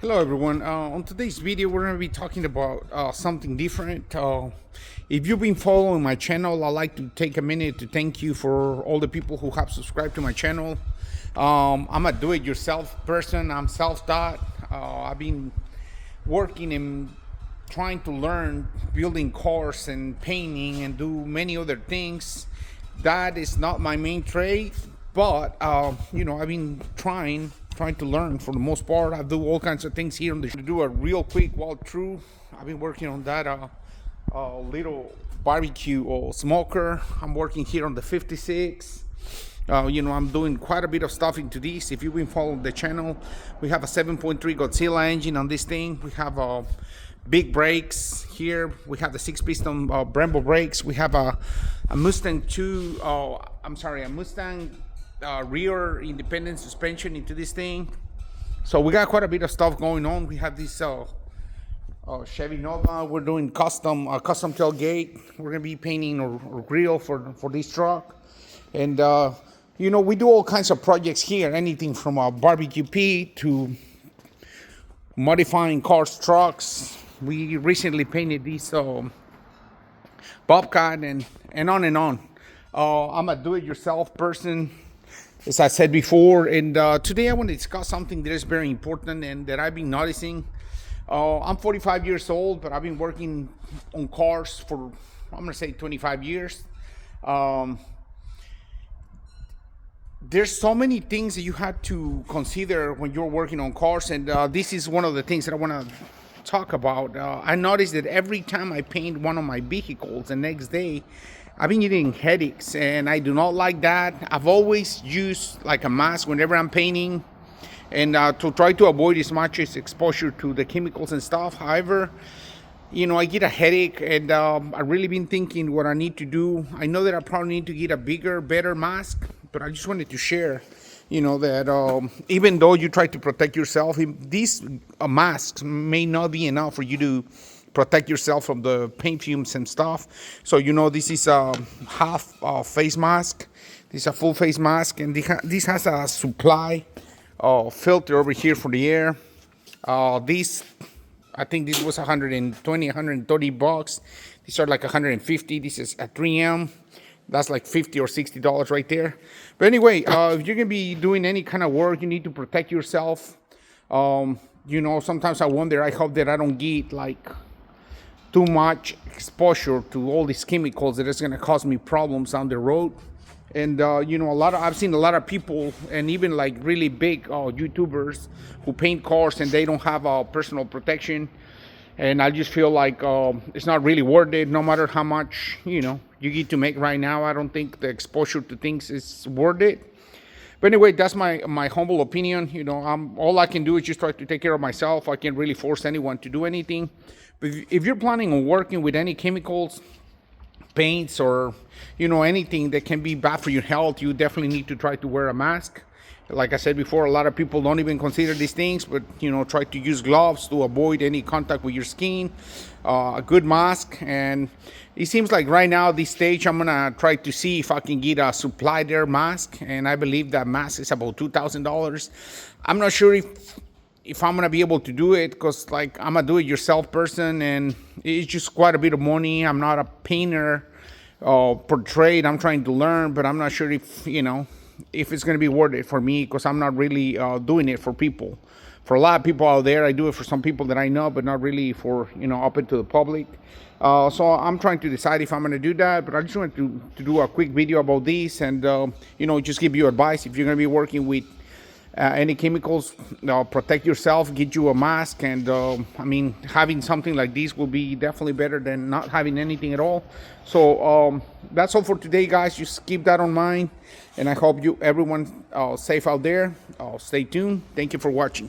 Hello everyone. On today's video, we're going to be talking about something different. If you've been following my channel, I'd like to take a minute to thank you for all the people who have subscribed to my channel. I'm a do-it-yourself person. I'm self-taught. I've been working and trying to learn building cars and painting and do many other things. That is not my main trade, but I've been trying to learn for the most part. I do all kinds of things here on the to do a real quick walkthrough. I've been working on that little barbecue or smoker. I'm working here on the 56. I'm doing quite a bit of stuff into this. If you've been following the channel, we have a 7.3 Godzilla engine on this thing. We have big brakes here. We have the 6-piston Brembo brakes. We have a Mustang rear independent suspension into this thing. So we got quite a bit of stuff going on. We have this Chevy Nova. We're doing custom tailgate. We're gonna be painting or grill for this truck, and we do all kinds of projects here. Anything from a barbecue pit to modifying cars, trucks. We recently painted this Bobcat and on and on. I'm a do-it-yourself person, as I said before, and today I want to discuss something that is very important and that I've been noticing. I'm 45 years old, but I've been working on cars for, I'm going to say, 25 years. There's so many things that you have to consider when you're working on cars, and this is one of the things that I want to talk about. I noticed that every time I paint one of my vehicles, the next day I've been getting headaches, and I do not like that. I've always used like a mask whenever I'm painting, and to try to avoid as much as exposure to the chemicals and stuff. However, I get a headache, and I've really been thinking what I need to do. I know that I probably need to get a bigger, better mask, but I just wanted to share, that even though you try to protect yourself, these masks may not be enough for you to protect yourself from the paint fumes and stuff. So this is a half face mask. This is a full face mask, and this has a supply filter over here for the air. I think this was 120, 130 bucks. These are like 150. This is a 3M. That's like $50 or $60 right there. But anyway, if you're gonna be doing any kind of work, you need to protect yourself. Sometimes I wonder, I hope that I don't get like too much exposure to all these chemicals that is gonna cause me problems down the road. And I've seen a lot of people, and even like really big YouTubers who paint cars, and they don't have personal protection. And I just feel like it's not really worth it, no matter how much you get to make right now. I don't think the exposure to things is worth it. But anyway, that's my humble opinion. All I can do is just try to take care of myself. I can't really force anyone to do anything. But if you're planning on working with any chemicals, paints, or anything that can be bad for your health, you definitely need to try to wear a mask. Like I said before, a lot of people don't even consider these things, but try to use gloves to avoid any contact with your skin, a good mask. And it seems like right now, this stage, I'm gonna try to see if I can get a supply air mask, and I believe that mask is about $2,000. I'm not sure if I'm gonna be able to do it, because like I'm a do-it-yourself person, and it's just quite a bit of money. I'm not a painter per trade. I'm trying to learn, but I'm not sure if it's going to be worth it for me, because I'm not really doing it for people. For a lot of people out there, I do it for some people that I know, but not really for open to the public. So I'm trying to decide if I'm going to do that. But I just wanted to do a quick video about this, and just give you advice. If you're going to be working with any chemicals, protect yourself, get you a mask, and having something like this will be definitely better than not having anything at all. So that's all for today, guys. Just keep that on mind, and I hope everyone safe out there. Stay tuned. Thank you for watching.